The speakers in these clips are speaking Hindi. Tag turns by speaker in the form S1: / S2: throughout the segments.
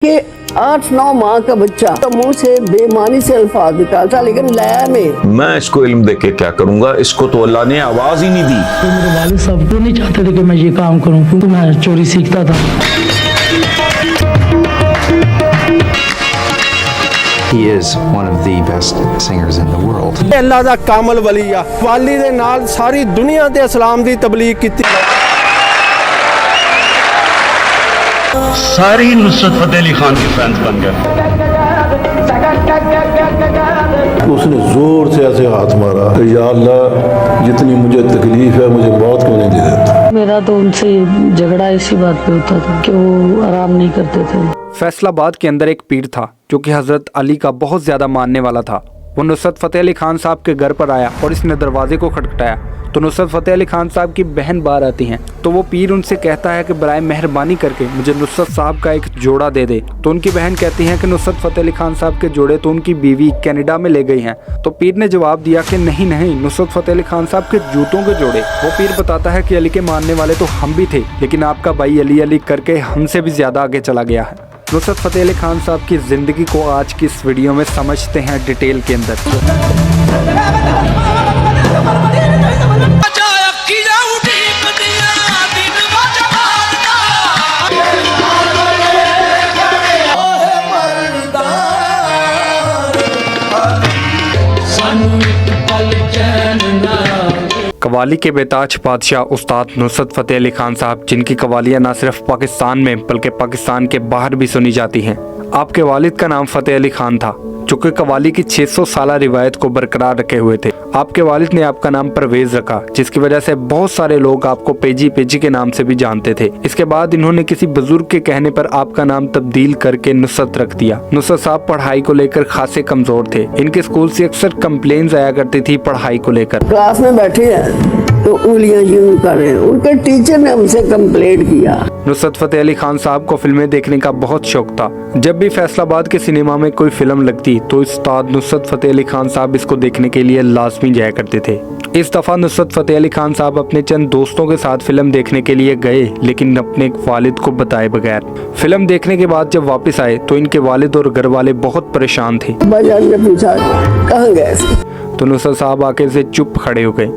S1: कि 8-9 माह का बच्चा तो मुंह से बेमानी से अल्फाज निकालता, लेकिन लया में
S2: मैं इसको इल्म दे के क्या करूंगा, इसको तो अल्लाह ने आवाज ही नहीं दी।
S3: तो मेरे वालिद साहब तो नहीं चाहते थे कि मैं ये काम करूं, क्योंकि मैं चोरी सीखता था।
S4: He is one of the best singers in the world.
S5: अल्लाह दा कामल वली आ, वाली दे नाल सारी दुनिया ते इस्लाम दी तबलीग कीती।
S6: सारे ही नुसरत फतेह अली खान के फैंस बन गए।
S7: उसने जोर से ऐसे हाथ मारा कि या अल्लाह जितनी मुझे तकलीफ है मुझे मौत क्यों नहीं दे देता।
S3: मेरा तो उनसे झगड़ा इसी बात पे होता था कि वो आराम नहीं करते थे।
S8: फैसलाबाद के अंदर एक पीर था जो कि हजरत अली का बहुत ज्यादा मानने वाला था। वो नुसरत फतेह अली खान साहब के घर पर आया और इसने दरवाजे को खटखटाया तो नुसरत फतेह अली खान साहब की बहन बाहर आती हैं। तो वो पीर उनसे कहता है कि बराए मेहरबानी करके मुझे नुसरत साहब का एक जोड़ा दे दे। तो उनकी बहन कहती है कि नुसरत फतेह अली खान साहब के जोड़े तो उनकी बीवी कनाडा में ले गई हैं। तो पीर ने जवाब दिया कि नहीं नहीं, नुसरत फतेह अली खान साहब के जूतों के जोड़े। वो पीर बताता है कि अली के मानने वाले तो हम भी थे, लेकिन आपका भाई अली अली करके हमसे भी ज्यादा आगे चला गया है। नुसरत फतेह अली खान साहब की ज़िंदगी को आज की इस वीडियो में समझते हैं डिटेल के अंदर। कवाली के बेताज बादशाह उस्ताद नुसरत फतेह अली खान साहब, जिनकी कवालियाँ न सिर्फ पाकिस्तान में बल्कि पाकिस्तान के बाहर भी सुनी जाती हैं। आपके वालिद का नाम फतेह अली खान था, जो कि कवाली की 600 साल रिवायत को बरकरार रखे हुए थे। आपके वालिद ने आपका नाम परवेज रखा, जिसकी वजह से बहुत सारे लोग आपको पेजी पेजी के नाम से भी जानते थे। इसके बाद इन्होंने किसी बुजुर्ग के कहने पर आपका नाम तब्दील करके नुसरत रख दिया। नुसरत साहब पढ़ाई को लेकर खासे कमजोर थे। इनके स्कूल से अक्सर कंप्लेंट्स आया करती थी पढ़ाई को लेकर।
S1: क्लास में बैठे हैं तो उंगलियां यूं कर रहे हैं। उनके टीचर ने हमसे कंप्लेंट किया।
S8: नुसरत फतेह अली खान साहब को फिल्में देखने का बहुत शौक था। जब भी फैसलाबाद के सिनेमा में कोई फिल्म लगती तो उस्ताद नुसरत फतेह अली खान साहब इसको देखने के लिए लाजमी जाया करते थे। इस दफा नुसरत फतेह अली खान साहब अपने चंद दोस्तों के साथ फिल्म देखने के लिए गए, लेकिन अपने वालिद को बताए बगैर। फिल्म देखने के बाद जब वापस आए तो इनके वालिद और घर वाले बहुत परेशान थे।
S1: बाजार ने पूछा कहाँ गए?
S8: तो नुसरत साहब आके से चुप खड़े हो गए।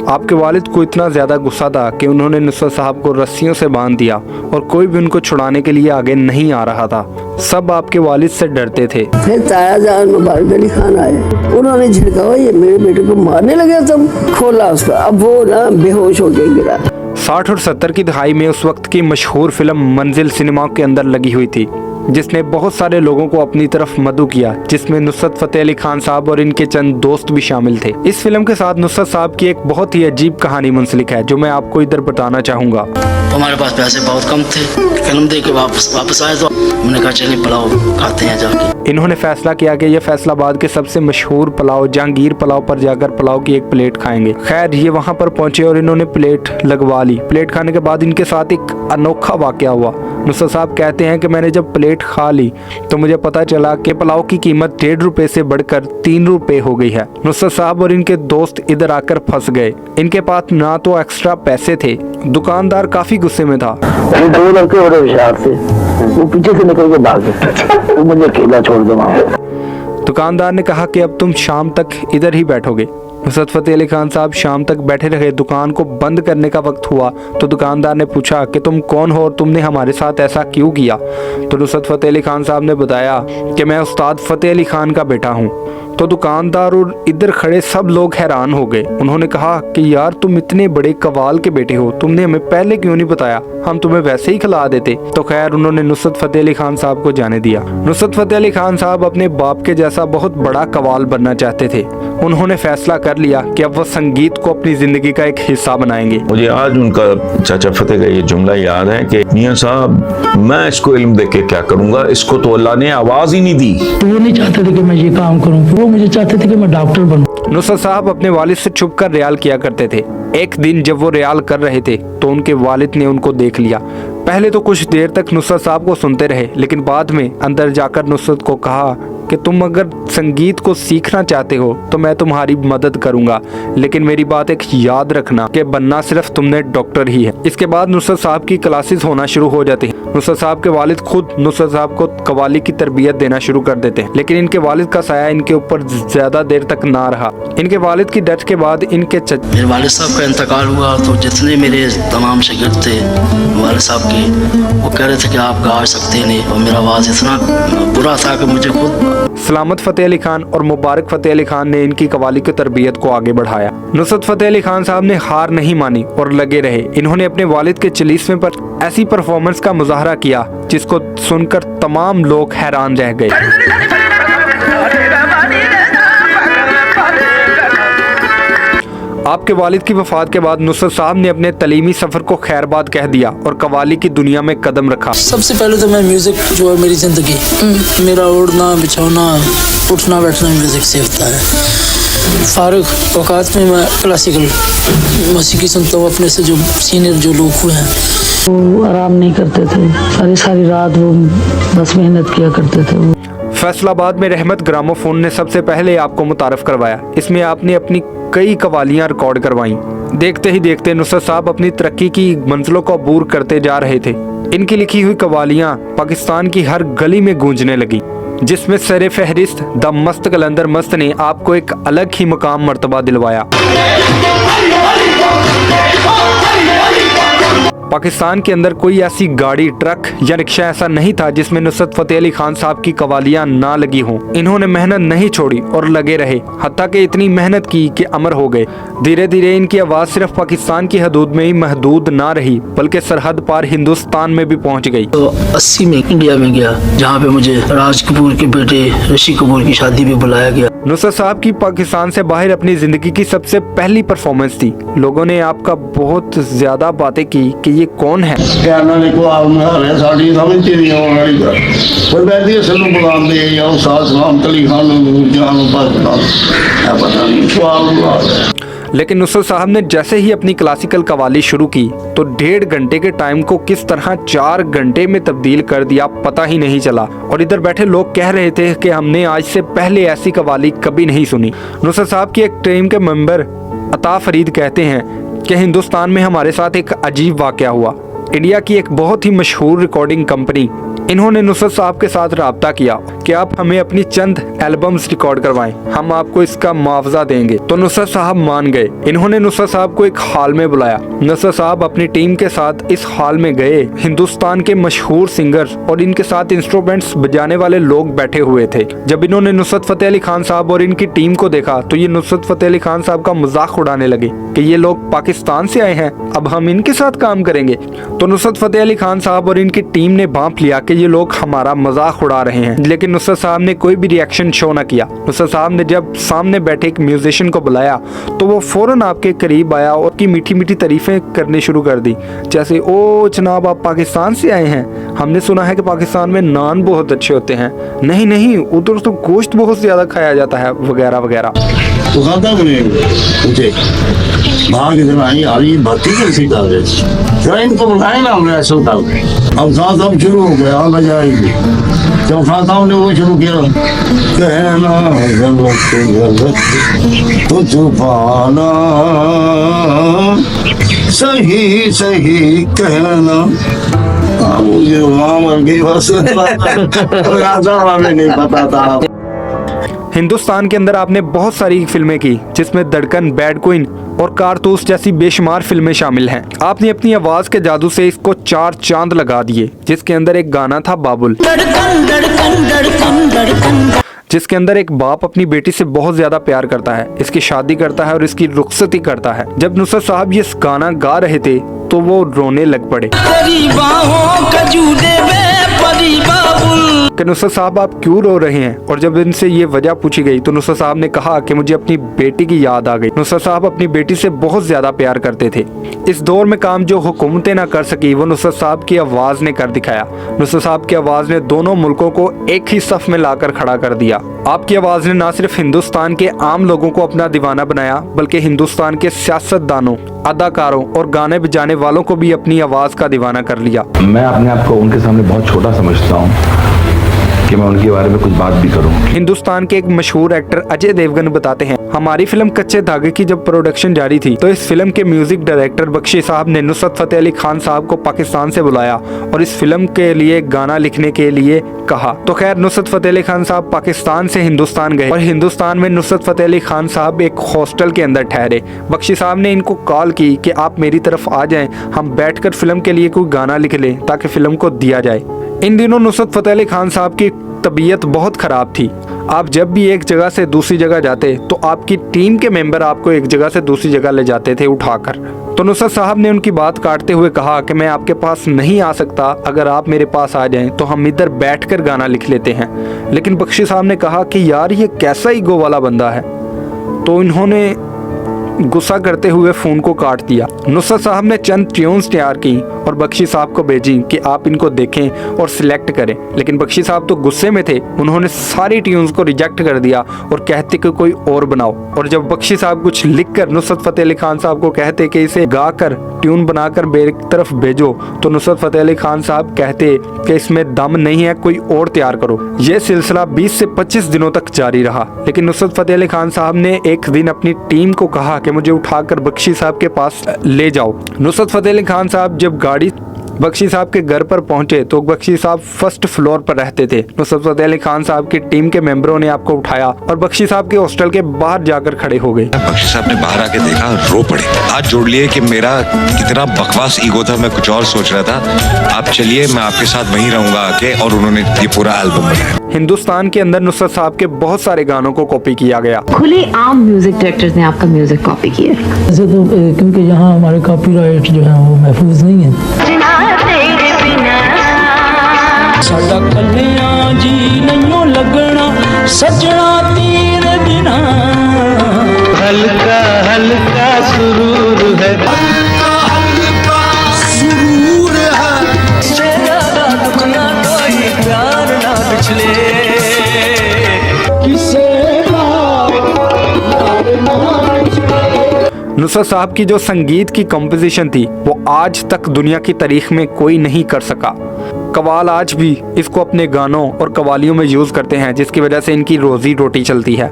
S8: आपके वालिद को इतना ज़्यादा गुस्सा था कि उन्होंने नुसरत साहब को रस्सियों से बांध दिया और कोई भी उनको छुड़ाने के लिए आगे नहीं आ रहा था। सब आपके वालिद से डरते थे।
S1: फिर ताया जान मुबारक अली खान आए, उन्होंने झिड़का, ये मेरे बेटे को मारने लगे। तुम खोला उसका, अब वो ना बेहोश हो के गिरा।
S8: 60 और 70 की दहाई में उस वक्त की मशहूर फिल्म मंजिल सिनेमा के अंदर लगी हुई थी, जिसने बहुत सारे लोगों को अपनी तरफ मदऊ किया, जिसमें नुसरत फतेह अली खान साहब और इनके चंद दोस्त भी शामिल थे। इस फिल्म के साथ नुसरत साहब की एक बहुत ही अजीब कहानी मुंसलिक है, जो मैं आपको इधर बताना चाहूँगा।
S9: हमारे पास पैसे बहुत कम थे, फिल्म देख के वापस आए तो हमने कहा चलिए पुलाव खाते हैं जाके।
S8: इन्होंने फैसला किया कि ये फैसलाबाद के सबसे मशहूर पुलाव जहांगीर पुलाव पर जाकर पुलाव की एक प्लेट खाएंगे। खैर ये वहाँ पर पहुंचे और इन्होंने प्लेट लगवा ली। प्लेट खाने के बाद इनके साथ एक अनोखा वाकया हुआ। नुसरत साहब कहते हैं कि मैंने जब प्लेट खा ली तो मुझे पता चला कि पुलाव की कीमत 1.5 रुपए से बढ़कर 3 रुपए हो गई है। नुसरत साहब और इनके दोस्त इधर आकर फंस गए। इनके पास ना तो एक्स्ट्रा पैसे थे, दुकानदार काफी गुस्से में था।
S10: 2 लड़के बड़े होशियार थे, वो पीछे से निकल के भाग गए, वो मुझे अकेला छोड़ दो वहाँ।
S8: दुकानदार ने कहा कि अब तुम शाम तक इधर ही बैठोगे। नुसरत फतेह अली खान साहब शाम तक बैठे रहे। दुकान को बंद करने का वक्त हुआ तो दुकानदार ने पूछा कि तुम कौन हो और तुमने हमारे साथ ऐसा क्यों किया। तो नुसरत फतेह अली खान साहब ने बताया कि मैं उस्ताद फतेह अली खान का बेटा हूँ। तो दुकानदार और इधर खड़े सब लोग हैरान हो गए। उन्होंने कहा कि यार तुम इतने बड़े कवाल के बेटे हो, तुमने हमें पहले क्यों नहीं बताया, हम तुम्हें वैसे ही खिला देते। तो खैर उन्होंने नुसरत फतेह अली खान साहब को जाने दिया। नुसरत फतेह अली खान साहब अपने बाप के जैसा बहुत बड़ा कवाल बनना चाहते थे। उन्होंने फैसला कर लिया कि अब वो संगीत को अपनी जिंदगी का एक हिस्सा बनाएंगे।
S2: मुझे आज उनका चाचा फतेह का ये जुमला याद है कि मियां साहब मैं इसको इल्म दे के क्या करूंगा, इसको तो अल्लाह ने आवाज ही नहीं दी।
S3: तो वो नहीं चाहते थे कि मैं ये काम करूं, वो मुझे चाहते थे कि मैं डॉक्टर बनूं।
S8: नुसरत साहब अपने वालिद से छुपकर रियाल किया करते थे। एक दिन जब वो रियाल कर रहे थे तो उनके वालिद ने उनको देख लिया। पहले तो कुछ देर तक नुसरत साहब को सुनते रहे, लेकिन बाद में अंदर जाकर नुसरत को कहा कि तुम अगर संगीत को सीखना चाहते हो तो मैं तुम्हारी मदद करूंगा, लेकिन मेरी बात एक याद रखना कि बनना सिर्फ तुमने डॉक्टर ही है। इसके बाद नुसरत साहब की क्लासेस होना शुरू हो जाती हैं। नुसरत साहब के वालिद खुद नुसरत साहब को कव्वाली की तरबियत देना शुरू कर देते हैं, लेकिन इनके वालिद का साया इनके ऊपर ज्यादा देर तक ना रहा। इनके वालिद की डेथ के बाद इनके
S9: मेरे वालिद साहब का इंतकाल हुआ तो जितने मेरे तमाम शागिर्द थे वालिद साहब के, वो कह रहे थे कि आप गा सकते नहीं, और मेरा आवाज़ इतना बुरा था कि मुझे खुद।
S8: सलामत फ़तेह अली खान और मुबारक फ़तेह अली खान ने इनकी कव्वाली की तरबियत को आगे बढ़ाया। नुसरत फ़तेह अली खान साहब ने हार नहीं मानी और लगे रहे। इन्होंने अपने वालिद के 40वें पर ऐसी परफॉर्मेंस का मुजाहरा किया जिसको सुनकर तमाम लोग हैरान रह गए। आपके वालिद की वफात के बाद नुसरत साहब ने अपने तलीमी सफ़र को खैरबाद कह दिया और कव्वाली की दुनिया में कदम रखा।
S3: सबसे पहले तो मैं म्यूजिक जो है मेरी जिंदगी, मेरा उड़ना बिछौना उठना बैठना म्यूजिक से होता है। फारुक औकात में मैं क्लासिकल मौसीकी सुनता हूँ। अपने से जो सीनियर जो लोग हुए हैं वो आराम नहीं करते थे, सारी सारी रात वो बस मेहनत किया करते थे।
S8: फैसलाबाद में रहमत ग्रामोफोन ने सबसे पहले आपको मुतारफ करवाया। इसमें आपने अपनी कई कव्वालियाँ रिकॉर्ड करवाईं। देखते ही देखते नुसरत साहब अपनी तरक्की की मंजिलों को अबूर करते जा रहे थे। इनकी लिखी हुई कव्वालियाँ पाकिस्तान की हर गली में गूंजने लगी, जिसमें सरे फहरिस्त द मस्त कलंदर मस्त ने आपको एक अलग ही मकाम मर्तबा दिलवाया। पाकिस्तान के अंदर कोई ऐसी गाड़ी, ट्रक या रिक्शा ऐसा नहीं था जिसमें नुसरत फ़तेह अली खान साहब की कव्वालियाँ ना लगी हों। इन्होंने मेहनत नहीं छोड़ी और लगे रहे, हत्ता कि इतनी मेहनत की कि अमर हो गए। धीरे धीरे इनकी आवाज़ सिर्फ पाकिस्तान की हदूद में ही महदूद ना रही, बल्कि सरहद पार हिंदुस्तान में भी पहुँच गई।
S9: तो 80 में इंडिया में गया, जहाँ पे मुझे राज कपूर के बेटे ऋषि कपूर की शादी में बुलाया गया।
S8: नुसरत साहब की पाकिस्तान से बाहर अपनी जिंदगी की सबसे पहली परफॉर्मेंस थी। लोगों ने आपका बहुत ज्यादा बातें की कि ये कौन है। लेकिन नुसरत साहब ने जैसे ही अपनी क्लासिकल कव्वाली शुरू की तो 1.5 घंटे के टाइम को किस तरह 4 घंटे में तब्दील कर दिया पता ही नहीं चला। और इधर बैठे लोग कह रहे थे कि हमने आज से पहले ऐसी कव्वाली कभी नहीं सुनी। नुसरत साहब की एक टीम के मेंबर अता फरीद कहते हैं कि हिंदुस्तान में हमारे साथ एक अजीब वाक़या हुआ। इंडिया की एक बहुत ही मशहूर रिकॉर्डिंग कंपनी, इन्होंने नुसरत साहब के साथ राब्ता किया कि आप हमें अपनी चंद एल्बम्स रिकॉर्ड करवाएं, हम आपको इसका मुआवजा देंगे। तो नुसरत साहब मान गए। इन्होंने नुसरत साहब को एक हॉल में बुलाया। नुसरत साहब अपनी टीम के साथ इस हॉल में गए। हिंदुस्तान के मशहूर सिंगर्स और इनके साथ इंस्ट्रूमेंट्स बजाने वाले लोग बैठे हुए थे। जब इन्होंने नुसरत फ़तेह अली खान साहब और इनकी टीम को देखा तो ये नुसरत फ़तेह अली खान साहब का मजाक उड़ाने लगे कि ये लोग पाकिस्तान से आए हैं, अब हम इनके साथ काम करेंगे। तो नुसरत फ़तेह अली खान साहब और इनकी टीम ने भांप लिया कि ये लोग हमारा मजाक उड़ा रहे हैं, लेकिन नुसरत साहब ने कोई भी रिएक्शन शो ना किया। नुसरत साहब ने जब सामने बैठे एक म्यूजिशियन को बुलाया तो वो फौरन आपके करीब आया और की मीठी मीठी तारीफें करनी शुरू कर दी, जैसे ओ जनाब आप पाकिस्तान से आए हैं, हमने सुना है कि पाकिस्तान में नान बहुत अच्छे होते हैं, नहीं नहीं उधर तो गोश्त बहुत ज्यादा खाया जाता है, वगैरह वगैरह।
S10: इनको बुलाए ना हमने ऐसा अब साहब शुरू हो गया मजा आएगी। चौथा साहब ने वो शुरू किया कहना तो छुपाना सही सही कहना। मुझे वहाँ मर गई बस नहीं पता था।
S8: हिंदुस्तान के अंदर आपने बहुत सारी फिल्में की जिसमें धड़कन, बैड क्वीन और कारतूस जैसी बेशुमार फिल्में शामिल हैं। आपने अपनी आवाज के जादू से इसको 4 चांद लगा दिए, जिसके अंदर एक गाना था बाबुल, जिसके अंदर एक बाप अपनी बेटी से बहुत ज्यादा प्यार करता है, इसकी शादी करता है और इसकी रुखसती करता है। जब नुसरत साहब ये गाना गा रहे थे तो वो रोने लग पड़े कि नुसरत साहब आप क्यों रो रहे हैं। और जब इनसे ये वजह पूछी गई तो नुसरत साहब ने कहा कि मुझे अपनी बेटी की याद आ गई। नुसरत साहब अपनी बेटी से बहुत ज्यादा प्यार करते थे। इस दौर में काम जो हुकूमतें ना कर सकी वो नुसरत साहब की आवाज ने कर दिखाया। नुसरत साहब की आवाज ने दोनों मुल्कों को एक ही सफ में लाकर खड़ा कर दिया। आपकी आवाज ने न सिर्फ हिंदुस्तान के आम लोगों को अपना दीवाना बनाया, बल्कि हिंदुस्तान के सियासतदानों, अदाकारों और गाने बजाने वालों को भी अपनी आवाज का दीवाना कर लिया।
S11: मैं अपने आप को उनके सामने बहुत छोटा समझता हूँ कि
S4: कि मैं उनके बारे में कुछ बात भी करूं।
S8: हिंदुस्तान के एक मशहूर एक्टर अजय देवगन बताते हैं, हमारी फिल्म कच्चे धागे की जब प्रोडक्शन जारी थी तो इस फिल्म के म्यूजिक डायरेक्टर बख्शी साहब ने नुसरत फतेह अली खान साहब को पाकिस्तान से बुलाया और इस फिल्म के लिए गाना लिखने के लिए कहा। तो खैर नुसरत फतेह अली खान साहब पाकिस्तान से हिंदुस्तान गए और हिंदुस्तान में नुसरत फतेह अली खान साहब एक हॉस्टल के अंदर ठहरे। बख्शी साहब ने इनको कॉल की कि आप मेरी तरफ आ जाएं, हम बैठकर फिल्म के लिए कोई गाना लिख लें ताकि फिल्म को दिया जाए। इन दिनों नुसरत फतेह अली खान साहब की तबीयत बहुत खराब थी। आप जब भी एक जगह से दूसरी जगह जाते तो आपकी टीम के मेंबर आपको एक जगह से दूसरी जगह ले जाते थे उठाकर। तो नुसरत साहब ने उनकी बात काटते हुए कहा कि मैं आपके पास नहीं आ सकता, अगर आप मेरे पास आ जाएं तो हम इधर बैठकर गाना लिख लेते हैं। लेकिन बख्शी साहब ने कहा कि यार ये कैसा ईगो वाला बंदा है। तो इन्होंने गुस्सा करते हुए फोन को काट दिया। नुसरत साहब ने चंद ट्यून्स तैयार की और बख्शी साहब को भेजी कि आप इनको देखें और सिलेक्ट करें। लेकिन बख्शी साहब तो गुस्से में थे, उन्होंने सारी ट्यून्स को रिजेक्ट कर दिया और कहते कि कोई और बनाओ। और जब बख्शी साहब कुछ लिखकर नुसरत फतेह अली खान साहब को कहते कि इसे गाकर ट्यून बनाकर मेरी तरफ भेजो, तो नुसरत फतेह अली खान साहब कहते कि इसमें दम नहीं है, कोई और तैयार करो। यह सिलसिला 20 से 25 दिनों तक जारी रहा। लेकिन नुसरत फतेह अली खान साहब ने एक दिन अपनी टीम को कहा कि मुझे उठाकर बख्शी साहब के पास ले जाओ। नुसरत फतेह अली खान साहब जब गाड़ी बख्शी साहब के घर पर पहुंचे तो बख्शी साहब फर्स्ट फ्लोर पर रहते थे। नुसरत फतेह अली खान साहब की टीम के मेंबरों ने आपको उठाया और बख्शी साहब के हॉस्टल के बाहर जाकर खड़े हो गए।
S11: बख्शी साहब ने बाहर आके देखा, रो पड़े। हाथ जोड़ लिए कि मेरा कितना बकवास ईगो था, मैं कुछ और सोच रहा था, आप चलिए मैं आपके साथ वहीं रहूंगा आके। और उन्होंने ये पूरा एल्बम बनाया।
S8: हिंदुस्तान के अंदर नुसरत साहब के बहुत सारे गानों को कॉपी किया गया।
S12: खुले आम म्यूजिक डायरेक्टर्स ने आपका म्यूजिक कॉपी किया
S3: ऐसे तो क्योंकि यहाँ हमारे कॉपीराइट जो है वो महफूज नहीं है। साडा कन्या जी नैयों लगना सजना तेरे बिना,
S6: हल्का हल्का सुरूर है,
S8: नुसरत साहब की जो संगीत की कंपोजिशन थी वो आज तक दुनिया की तारीख में कोई नहीं कर सका। कवाल आज भी इसको अपने गानों और कवालियों में यूज करते हैं, जिसकी वजह से इनकी रोजी रोटी चलती है।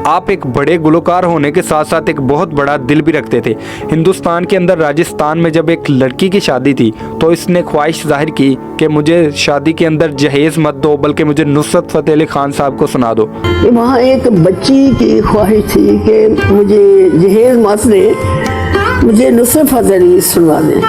S8: आप एक बड़े गुलकार होने के साथ साथ एक बहुत बड़ा दिल भी रखते थे। हिंदुस्तान के अंदर राजस्थान में जब एक लड़की की शादी थी तो इसने ख्वाहिश जाहिर की कि मुझे शादी के अंदर जहेज मत दो, बल्कि मुझे नुसरत फतेह अली खान साहब को सुना दो।
S1: वहाँ एक बच्ची की ख्वाहिश थी कि मुझे जहेज मत दे, मुझे नुसरत फतेह अली सुनवा दें।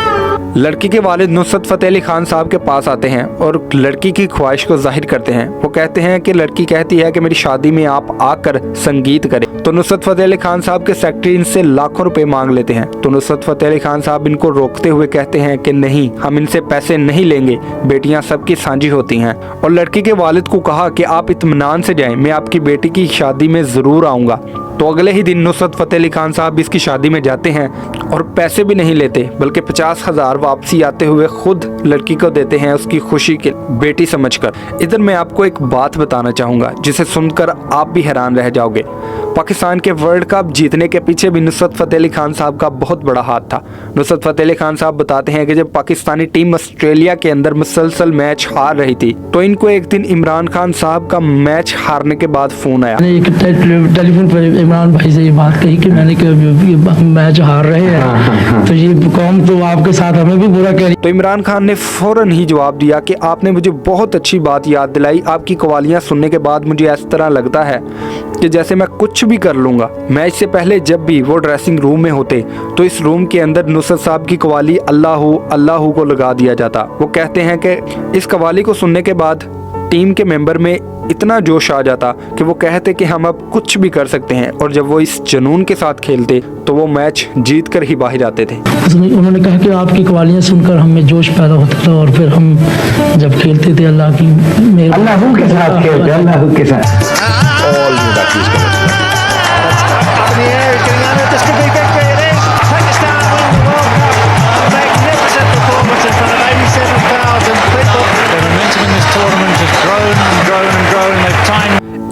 S8: लड़की के वालिद नुसरत फतेह अली खान साहब के पास आते हैं और लड़की की ख्वाहिश को जाहिर करते हैं। वो कहते हैं कि लड़की कहती है कि मेरी शादी में आप आकर संगीत करें। तो नुसरत फतेह अली खान साहब के सेक्रेटरी इनसे लाखों रुपए मांग लेते हैं। तो नुसरत फतेह अली खान साहब इनको रोकते हुए कहते हैं कि नहीं, हम इनसे पैसे नहीं लेंगे, बेटियां सबकी साझी होती हैं। और लड़की के वालिद को कहा कि आप इत्मीनान से जाएं, मैं आपकी बेटी की शादी में जरूर आऊँगा। तो अगले ही दिन नुसरत फतेह अली खान साहब इसकी शादी में जाते हैं और पैसे भी नहीं लेते, बल्कि 50,000 वापसी आते हुए खुद लड़की को देते हैं उसकी खुशी की बेटी समझकर। इधर मैं आपको एक बात बताना चाहूँगा जिसे सुनकर आप भी हैरान रह जाओगे। पाकिस्तान के वर्ल्ड कप जीतने के पीछे भी नुसरत फतेह अली खान साहब का बहुत बड़ा हाथ था। नुसरत फतेह अली खान साहब बताते हैं कि जब पाकिस्तानी टीम ऑस्ट्रेलिया के अंदर मुसलसल मैच हार रही थी तो इनको एक दिन इमरान खान साहब का मैच हारने के बाद फोन आया।
S3: टेलीफोन पर इमरान भाई से ये बात कही कि मैंने मैच हार रहे हैं तो ये कौम तो आपके साथ हमें भी बुरा कह रही।
S8: तो इमरान खान ने फौरन ही जवाब दिया कि आपने मुझे बहुत अच्छी बात याद दिलाई। आपकी कवालियां सुनने के बाद मुझे इस तरह लगता है कि जैसे मैं कुछ भी कर लूंगा। मैच से पहले जब भी वो ड्रेसिंग रूम में होते तो इस रूम के अंदर नुसरत साहब की कवाली अल्लाहू अल्लाहू को लगा दिया जाता। वो कहते हैं कि इस कवाली को सुनने के बाद टीम के मेंबर में इतना जोश आ जाता कि वो कहते कि हम अब कुछ भी कर सकते हैं। और जब वो इस जुनून के साथ खेलते तो वो मैच जीत कर ही बाहर आते थे।
S3: उन्होंने कहा कि आपकी कवालियाँ सुनकर हमें जोश पैदा होता था और फिर हम जब खेलते थे अल्लाह की अल्लाह के साथ खेलते, अल्लाह के साथ।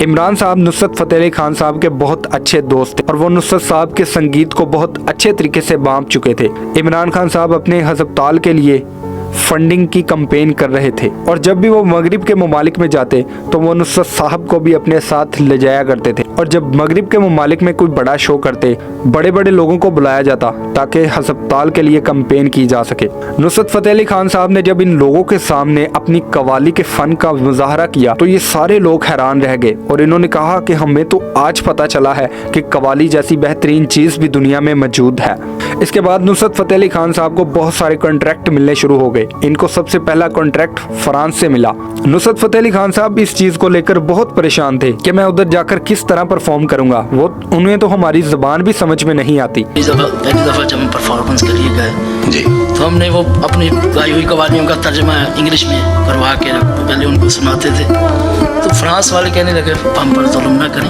S8: इमरान साहब नुसरत फतेह अली खान साहब के बहुत अच्छे दोस्त थे और वो नुसरत साहब के संगीत को बहुत अच्छे तरीके से बांप चुके थे। इमरान खान साहब अपने हस्पताल के लिए फंडिंग की कैंपेन कर रहे थे और जब भी वो मगरिब के ममालिक में जाते तो वो नुसरत साहब को भी अपने साथ ले जाया करते थे। और जब मगरिब के ममालिक में कोई बड़ा शो करते, बड़े बड़े लोगों को बुलाया जाता ताकि हस्पताल के लिए कैंपेन की जा सके। नुसरत फतेह अली खान साहब ने जब इन लोगों के सामने अपनी कवाली के फन का मुजाहरा किया तो ये सारे लोग हैरान रह गए और इन्होंने कहा कि हमें तो आज पता चला है कि कवाली जैसी बेहतरीन चीज भी दुनिया में मौजूद है। इसके बाद नुसरत फतेह अली खान साहब को बहुत सारे कॉन्ट्रैक्ट मिलने शुरू हो गए। इनको सबसे पहला कॉन्ट्रैक्ट फ्रांस से मिला। नुसरत फतेह अली खान साहब इस चीज को लेकर बहुत परेशान थे कि मैं उधर जाकर किस तरह परफॉर्म करूंगा, वो उन्हें तो हमारी जुबान भी समझ में नहीं आती।
S9: एक दफा जब हम परफॉर्मेंस के लिए गए जी, तो हमने वो अपनी गाई हुई कवालियों का तर्जमा इंग्लिश में करवा के पहले उनको सुनाते थे। तो फ्रांस वाले कहने लगे हम पर जुल्म ना करें,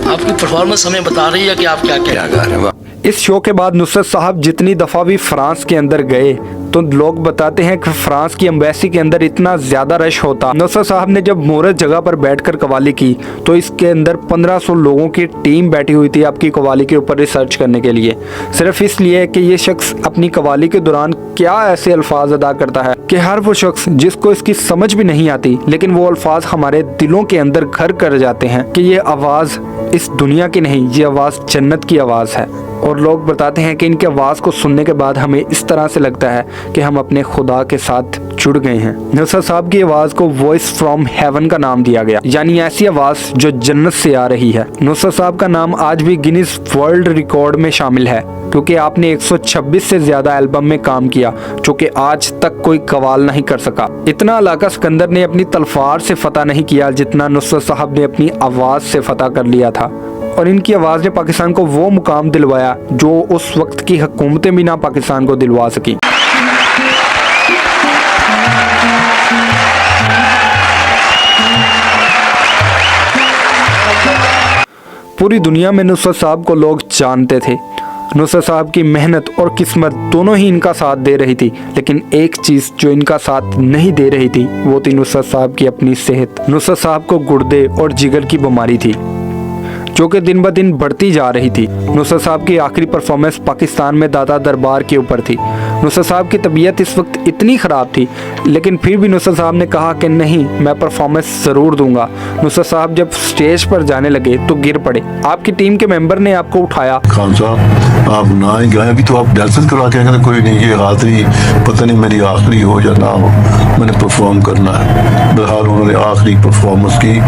S9: आपकी परफॉर्मेंस हमें बता रही है कि आप क्या क्या गा रहे हैं।
S8: इस शो के बाद नुसरत साहब जितनी दफ़ा भी फ्रांस के अंदर गए तो लोग बताते हैं कि फ्रांस की एम्बेसी के अंदर इतना ज़्यादा रश होता। नुसरत साहब ने जब मोरत जगह पर बैठकर कवाली की तो इसके अंदर 1500 लोगों की टीम बैठी हुई थी आपकी कवाली के ऊपर रिसर्च करने के लिए, सिर्फ इसलिए कि ये शख्स अपनी कवाली के दौरान क्या ऐसे अल्फाज अदा करता है कि हर वो शख्स जिसको इसकी समझ भी नहीं आती, लेकिन वो अल्फाज हमारे दिलों के अंदर घर कर जाते हैं कि ये आवाज़ इस दुनिया की नहीं, ये आवाज़ जन्नत की आवाज़ है। और लोग बताते हैं कि इनकी आवाज़ को सुनने के बाद हमें इस तरह से लगता है कि हम अपने खुदा के साथ जुड़ गए हैं। नुसरत साहब की आवाज़ को वॉइस फ्रॉम हेवन का नाम दिया गया, यानी ऐसी आवाज़ जो जन्नत से आ रही है। नुसरत साहब का नाम आज भी गिनीज वर्ल्ड रिकॉर्ड में शामिल है क्योंकि आपने 126 से ज़्यादा एल्बम में काम किया जो कि आज तक कोई कवाल नहीं कर सका। इतना इलाका सिकंदर ने अपनी तलवार से फतह नहीं किया जितना नुसरत साहब ने अपनी आवाज़ से फतह कर लिया था। और इनकी आवाज़ ने पाकिस्तान को वो मुकाम दिलवाया जो उस वक्त की हुकूमतें भी ना पाकिस्तान को दिलवा सकी। पूरी दुनिया में नुसरत साहब को लोग जानते थे। नुसरत साहब की मेहनत और किस्मत दोनों ही इनका साथ दे रही थी, लेकिन एक चीज़ जो इनका साथ नहीं दे रही थी वो थी नुसरत साहब की अपनी सेहत। नुसरत साहब को गुर्दे और जिगर की बीमारी थी जो कि दिन ब दिन बढ़ती जा रही थी। नुसरत साहब की आखिरी परफॉर्मेंस पाकिस्तान में दादा दरबार के ऊपर थी। नुसरत साहब की तबीयत इस वक्त इतनी ख़राब थी, लेकिन फिर भी नुसरत साहब ने कहा कि नहीं, मैं परफॉर्मेंस ज़रूर दूंगा। नुसरत साहब जब स्टेज पर जाने लगे तो गिर पड़े। आपकी टीम के मेंबर ने आपको उठाया।
S7: खान साहब आप ना ही गए, अभी तो आप डायलिसिस करवा के कहते कोई नहीं, ये आखिरी पता नहीं मेरी आखिरी हो या ना हो, मैंने परफॉर्म करना है। बहरहाल उन्होंने आखिरी परफॉर्मेंस की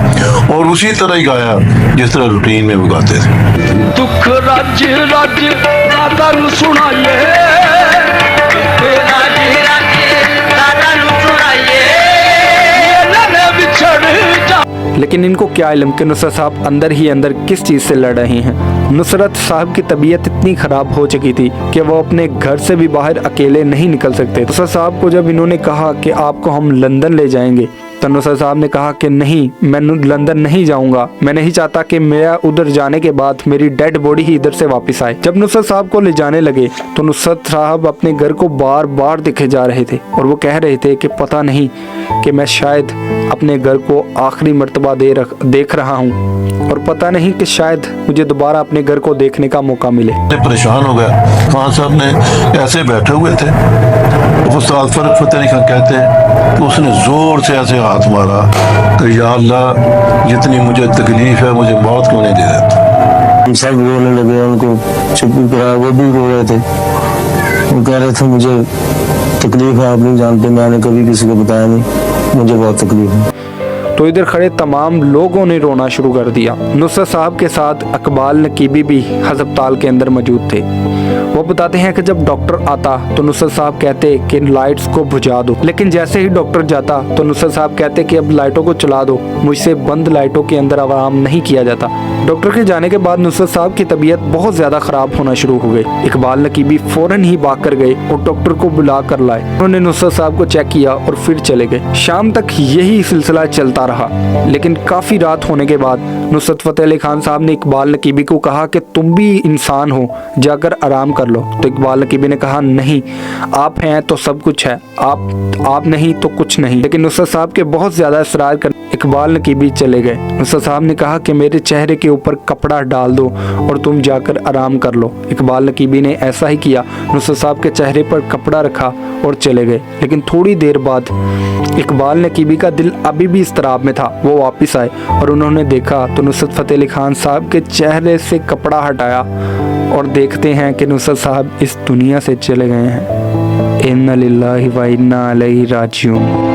S7: और उसी तरह ही गाया जिस तरह रूटीन में वो गाते थे।
S6: दुख राज राज दादा नु सुनाइए,
S8: लेकिन इनको क्या इल्म कि नुसरत साहब अंदर ही अंदर किस चीज़ से लड़ रहे हैं। नुसरत साहब की तबीयत इतनी ख़राब हो चुकी थी कि वो अपने घर से भी बाहर अकेले नहीं निकल सकते। नुसरत साहब को जब इन्होंने कहा कि आपको हम लंदन ले जाएंगे तो नुसरत साहब ने कहा कि नहीं, मैं लंदन नहीं जाऊंगा, मैं नहीं चाहता कि मेरा उधर जाने के बाद मेरी डेड बॉडी ही इधर से वापस आए। जब नुसरत साहब को ले जाने लगे तो नुसरत साहब अपने घर को बार बार देखे जा रहे थे और वो कह रहे थे कि पता नहीं कि मैं शायद अपने घर को आखिरी मर्तबा देख रहा हूँ और पता नहीं कि शायद मुझे दोबारा अपने घर को देखने का मौका मिले।
S7: परेशान हो गया। खान साहब ने ऐसे बैठे हुए थे, उस्ताद फर्रुख फतेह अली खान कहते हैं कि उसने जोर से ऐसे हाथ मारा कि या अल्लाह जितनी मुझे तकलीफ है मुझे मौत क्यों नहीं दे देता।
S10: हम सब रोने लगे, उनको चुप कराया, वो भी रो रहे थे। वो कह रहे थे मुझे तकलीफ है, आप नहीं जानते, मैंने कभी किसी को बताया नहीं, मुझे बहुत तकलीफ है।
S8: तो इधर खड़े तमाम लोगों ने रोना शुरू कर दिया। नुसरत साहब के साथ इकबाल नकीबी भी हस्पताल के अंदर मौजूद थे। वो बताते हैं कि जब डॉक्टर आता तो नुसरत साहब कहते कि लाइट्स को बुझा दो, लेकिन जैसे ही डॉक्टर जाता तो नुसरत साहब कहते कि अब लाइटों को चला दो, मुझसे बंद लाइटों के अंदर आराम नहीं किया जाता। डॉक्टर के जाने के बाद नुसरत साहब की तबीयत बहुत ज़्यादा ख़राब होना शुरू हो गई। इकबाल नकीबी फ़ौरन ही भाग कर गए और डॉक्टर को बुला कर लाए। उन्होंने नुसरत साहब को चेक किया और फिर चले गए। शाम तक यही सिलसिला चलता रहा, लेकिन काफ़ी रात होने के बाद नुसरत फतेह अली खान साहब ने इकबाल नकीबी को कहा कि तुम भी इंसान हो, जाकर आराम कर लो। तो इकबाल नकीबी ने कहा नहीं, आप हैं तो सब कुछ है, आप नहीं तो कुछ नहीं। लेकिन नुसरत साहब के बहुत ज़्यादा इसरार कर इकबाल नकीबी चले गए। नुसरत साहब ने कहा कि मेरे चेहरे के ऊपर कपड़ा डाल दो और तुम जाकर आराम कर लो। इकबाल नकीबी ने ऐसा ही किया। नुसरत साहब के चेहरे पर कपड़ा रखा और चले गए। लेकिन थोड़ी देर बाद इकबाल नकीबी का दिल अभी भी इस्तराब में था। वो वापस आए और उन्होंने देखा तो नुसरत फ़तेह अली खान साहब के चेहरे से कपड़ा हटाया और देखते हैं कि नुसरत साहब इस दुनिया से चले गए हैं। इन्ना लिल्लाहि व इन्ना इलैहि राजिऊन।